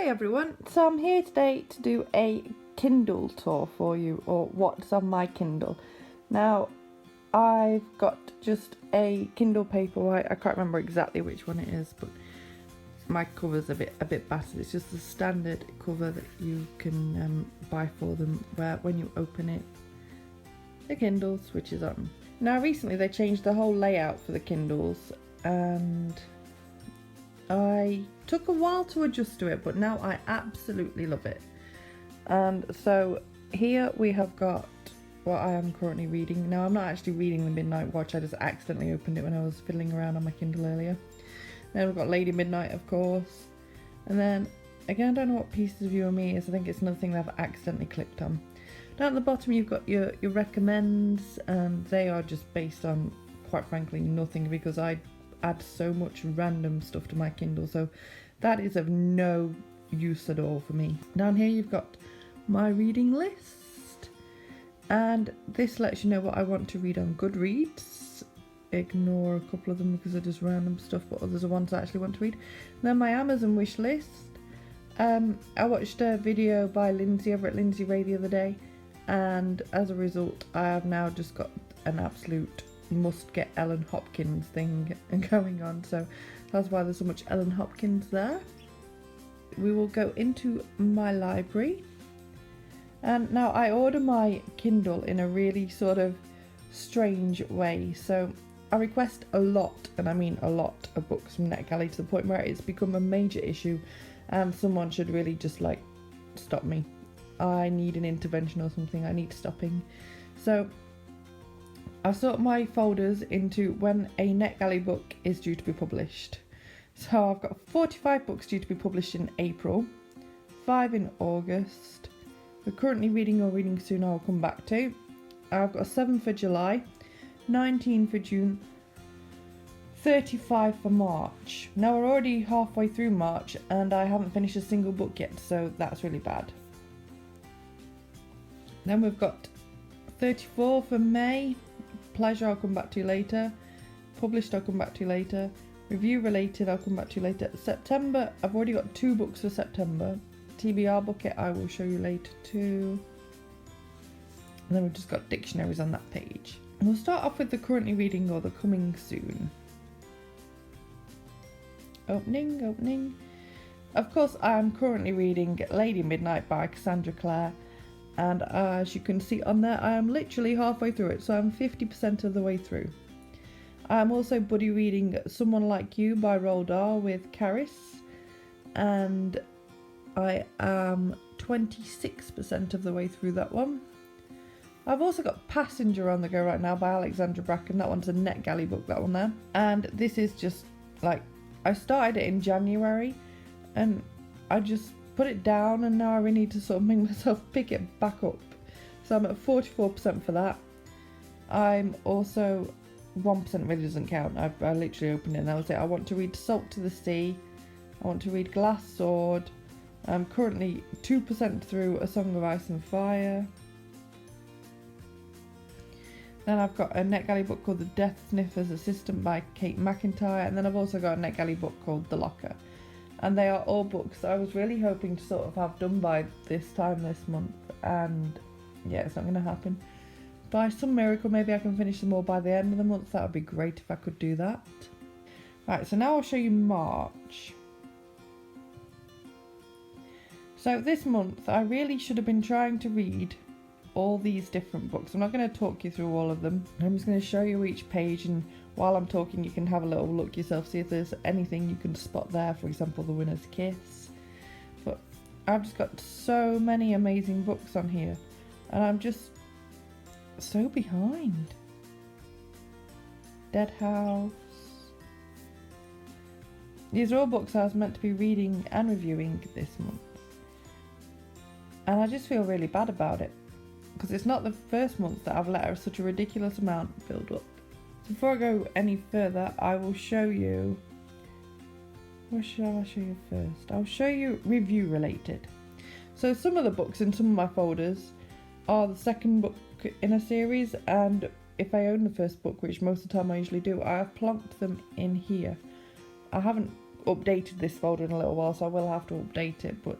Hi everyone, so I'm here today to do a Kindle tour for you, or what's on my Kindle. Now, I've got just a Kindle Paperwhite. I can't remember exactly which one it is, but my cover's a bit battered. It's just the standard cover that you can buy for them, where when you open it, the Kindle switches on. Now, recently they changed the whole layout for the Kindles, and I took a while to adjust to it, but now I absolutely love it. And so here we have got what I am currently reading. Now, I'm not actually reading The Midnight Watch, I just accidentally opened it when I was fiddling around on my Kindle earlier. Then we've got Lady Midnight, of course. And then, again, I don't know what Pieces of You and Me is. I think it's another thing that I've accidentally clicked on. Down at the bottom you've got your recommends, and they are just based on, quite frankly, nothing, because I add so much random stuff to my Kindle, so that is of no use at all for me. Down here you've got my reading list, and this lets you know what I want to read on Goodreads. Ignore a couple of them because they're just random stuff, but others are ones I actually want to read. And then my Amazon wish list. I watched a video by Lindsay over at Lindsay Ray the other day, and as a result I have now just got an absolute must get Ellen Hopkins thing going on, so that's why there's so much Ellen Hopkins there. We will go into my library, and now I order my Kindle in a really sort of strange way. So I request a lot, and I mean a lot, of books from NetGalley, to the point where it's become a major issue and someone should really just like stop me. I need an intervention or something. I need stopping. So I've sort my folders into when a NetGalley book is due to be published. So I've got 45 books due to be published in April, 5 in August. We're currently reading or reading soon, I'll come back to. I've got 7 for July, 19 for June, 35 for March. Now we're already halfway through March and I haven't finished a single book yet, so that's really bad. Then we've got 34 for May. Pleasure I'll come back to later. Published I'll come back to later. Review related I'll come back to later. September, I've already got 2 books for September. TBR bucket I will show you later too. And then we've just got dictionaries on that page. And we'll start off with the currently reading or the coming soon. Opening. Of course I am currently reading Lady Midnight by Cassandra Clare. And as you can see on there, I am literally halfway through it, so I'm 50% of the way through. I'm also buddy reading Someone Like You by Roald Dahl with Caris, and I am 26% of the way through that one. I've also got Passenger on the go right now by Alexandra Bracken. That one's a NetGalley book, that one there. And this is just like, I started it in January and I just put it down, and now I really need to sort of make myself pick it back up. So I'm at 44% for that. I'm also 1% really doesn't count. I literally opened it and that was it. I want to read Salt to the Sea. I want to read Glass Sword. I'm currently 2% through A Song of Ice and Fire. Then I've got a NetGalley book called The Death Sniffer's Assistant by Kate McIntyre, and then I've also got a NetGalley book called The Locker. And they are all books I was really hoping to sort of have done by this time this month, and yeah, it's not going to happen. By some miracle, maybe I can finish them all by the end of the month. That would be great if I could do that. Right, so now I'll show you March. So this month, I really should have been trying to read all these different books. I'm not going to talk you through all of them. I'm just going to show you each page, and while I'm talking you can have a little look yourself, see if there's anything you can spot there, for example The Winner's Kiss. But I've just got so many amazing books on here and I'm just so behind. Dead House. These are all books I was meant to be reading and reviewing this month, and I just feel really bad about it because it's not the first month that I've let such a ridiculous amount build up. So before I go any further, I will show you, what shall I show you first? I'll show you review related. So some of the books in some of my folders are the second book in a series, and if I own the first book, which most of the time I usually do, I have plonked them in here. I haven't updated this folder in a little while, so I will have to update it, but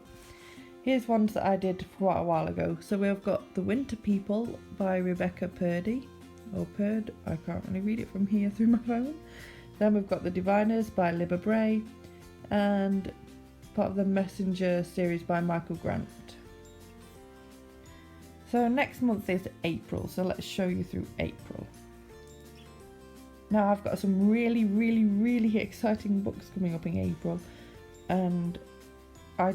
here's ones that I did quite a while ago. So we've got The Winter People by Rebecca Purdy, or Purd, I can't really read it from here through my phone. Then we've got The Diviners by Libba Bray, and part of the Messenger series by Michael Grant. So next month is April, so let's show you through April. Now I've got some really exciting books coming up in April, and I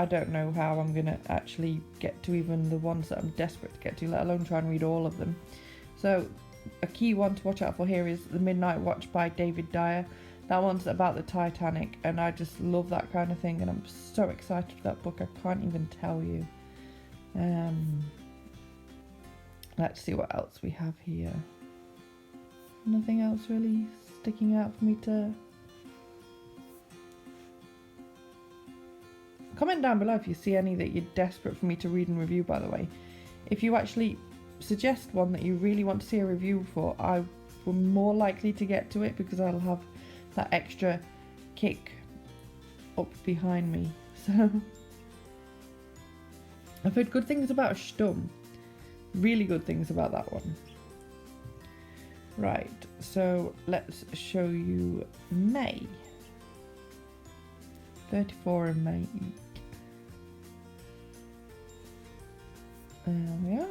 don't know how I'm going to actually get to even the ones that I'm desperate to get to, let alone try and read all of them. So a key one to watch out for here is The Midnight Watch by David Dyer. That one's about the Titanic, and I just love that kind of thing, and I'm so excited for that book, I can't even tell you. Let's see what else we have here. Nothing else really sticking out for me to... Comment down below if you see any that you're desperate for me to read and review, by the way. If you actually suggest one that you really want to see a review for, I will more likely to get to it, because I'll have that extra kick up behind me. So I've heard good things about Stum. Really good things about that one. Right, so let's show you May. 34 in May. There we are.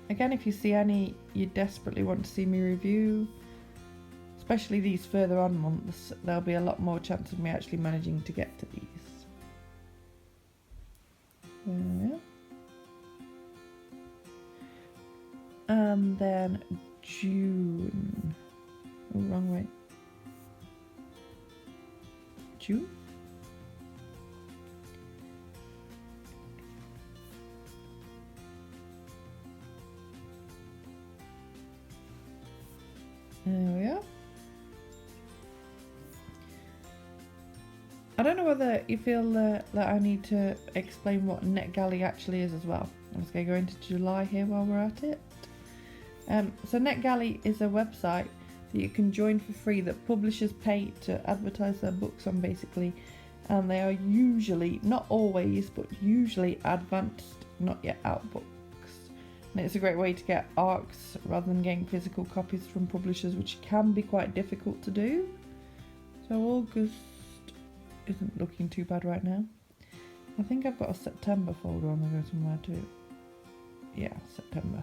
Again, if you see any you desperately want to see me review, especially these further on months, there'll be a lot more chance of me actually managing to get to these. There we are. And then June. Oh, wrong way. June? There we are. I don't know whether you feel that I need to explain what NetGalley actually is as well. I'm just going to go into July here while we're at it. So NetGalley is a website that you can join for free that publishers pay to advertise their books on, basically, and they are usually, not always, but usually advanced, not yet out books. And it's a great way to get ARCs rather than getting physical copies from publishers, which can be quite difficult to do. So August isn't looking too bad right now. I think I've got a September folder on the go somewhere too. Yeah, September.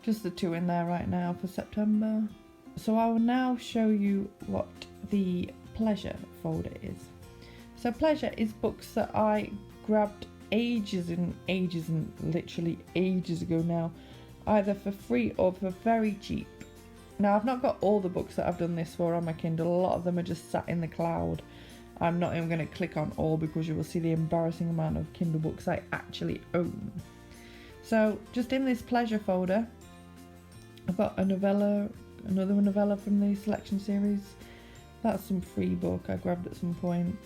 Just the two in there right now for September. So I will now show you what the pleasure folder is. So pleasure is books that I grabbed ages and literally ages ago now, either for free or for very cheap. Now I've not got all the books that I've done this for on my Kindle. A lot of them are just sat in the cloud. I'm not even going to click on all, because you will see the embarrassing amount of Kindle books I actually own. So just in this pleasure folder, I've got a novella, another novella from the selection series. That's some free book I grabbed at some point.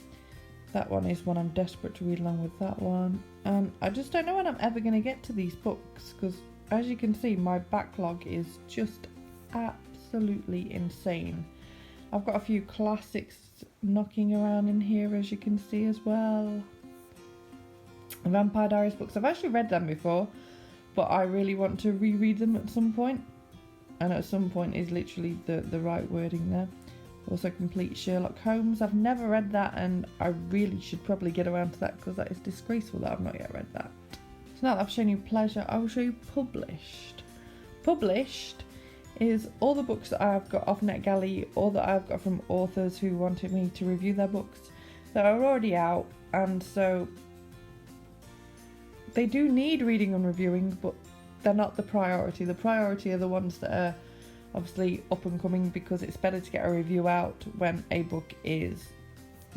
That one is one I'm desperate to read along with that one. And I just don't know when I'm ever going to get to these books, because as you can see, my backlog is just absolutely insane. I've got a few classics knocking around in here, as you can see as well. Vampire Diaries books, I've actually read them before, but I really want to reread them at some point. And at some point is literally the right wording there. Also Complete Sherlock Holmes. I've never read that, and I really should probably get around to that, because that is disgraceful that I've not yet read that. So now that I've shown you pleasure, I will show you published. Published is all the books that I've got off NetGalley, or that I've got from authors who wanted me to review their books that are already out, and so they do need reading and reviewing, but they're not the priority. The priority are the ones that are obviously up and coming, because it's better to get a review out when a book is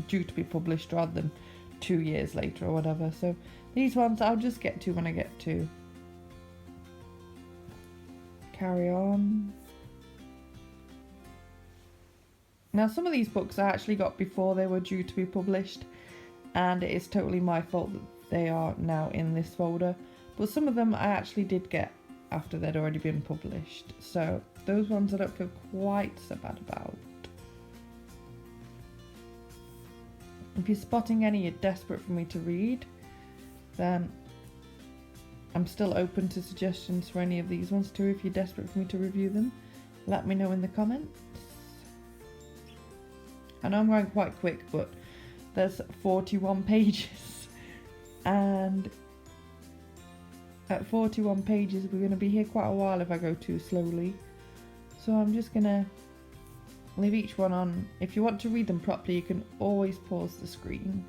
due to be published rather than 2 years later or whatever. So these ones I'll just get to when I get to. Carry on. Now some of these books I actually got before they were due to be published, and it is totally my fault that they are now in this folder, but some of them I actually did get after they'd already been published. So those ones I don't feel quite so bad about. If you're spotting any you're desperate for me to read, then I'm still open to suggestions for any of these ones too. If you're desperate for me to review them, let me know in the comments. I know I'm going quite quick, but there's 41 pages, and at 41 pages we're going to be here quite a while if I go too slowly. So I'm just going to leave each one on. If you want to read them properly, you can always pause the screen.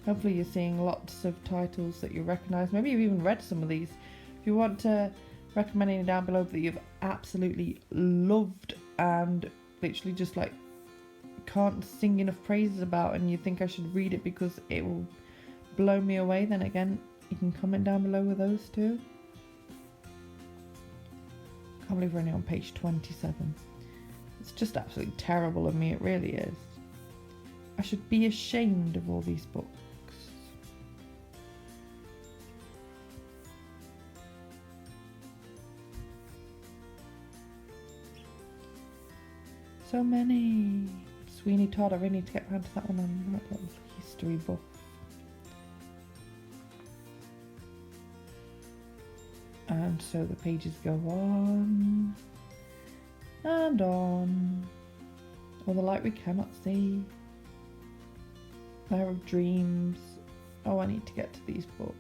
Hopefully you're seeing lots of titles that you recognise. Maybe you've even read some of these. If you want to recommend any down below that you've absolutely loved and literally just like can't sing enough praises about, and you think I should read it because it will blow me away, then again you can comment down below with those too. Can't believe we're only on page 27. It's just absolutely terrible of me, it really is. I should be ashamed of all these books. So many. Sweeney Todd, I really need to get around to that one. I'm not a little history buff. And so the pages go on and on. All the light we cannot see. Lair of Dreams. Oh, I need to get to these books.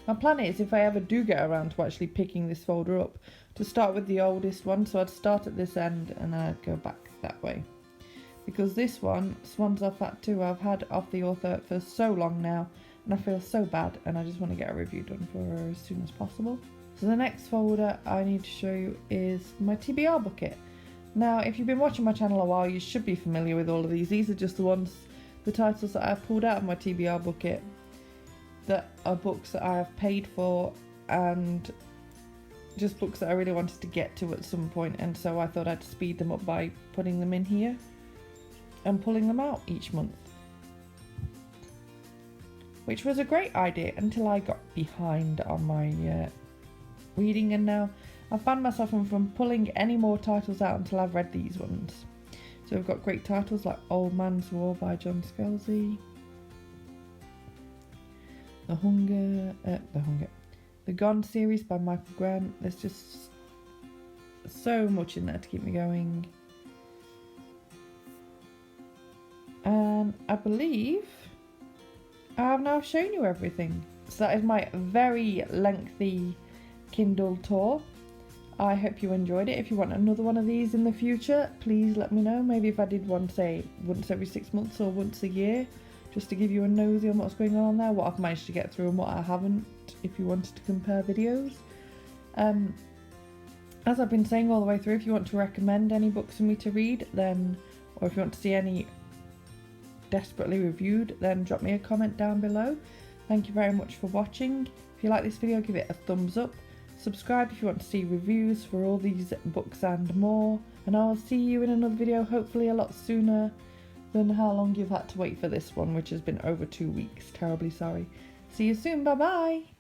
My plan is, if I ever do get around to actually picking this folder up, to start with the oldest one. So I'd start at this end and then I'd go back that way. Because this one, Swans Are Fat Too, I've had off the author for so long now, and I feel so bad, and I just want to get a review done for her as soon as possible. So the next folder I need to show you is my TBR bucket. Now, if you've been watching my channel a while, you should be familiar with all of these. These are just the titles that I've pulled out of my TBR bucket that are books that I have paid for, and just books that I really wanted to get to at some point, and so I thought I'd speed them up by putting them in here and pulling them out each month. Which was a great idea until I got behind on my reading, and now I've found myself from pulling any more titles out until I've read these ones. So we've got great titles like Old Man's War by John Scalzi, The Gone series by Michael Grant. There's just so much in there to keep me going. And I believe I have now shown you everything. So that is my very lengthy Kindle tour. I hope you enjoyed it. If you want another one of these in the future, please let me know. Maybe if I did one, say, once every 6 months or once a year, just to give you a nosy on what's going on there, what I've managed to get through and what I haven't, if you wanted to compare videos. As I've been saying all the way through, if you want to recommend any books for me to read, then, or if you want to see any desperately reviewed, then drop me a comment down below. Thank you very much for watching. If you like this video, give it a thumbs up. Subscribe if you want to see reviews for all these books and more. And I'll see you in another video, hopefully a lot sooner than how long you've had to wait for this one, which has been over 2 weeks. Terribly sorry. See you soon. Bye bye.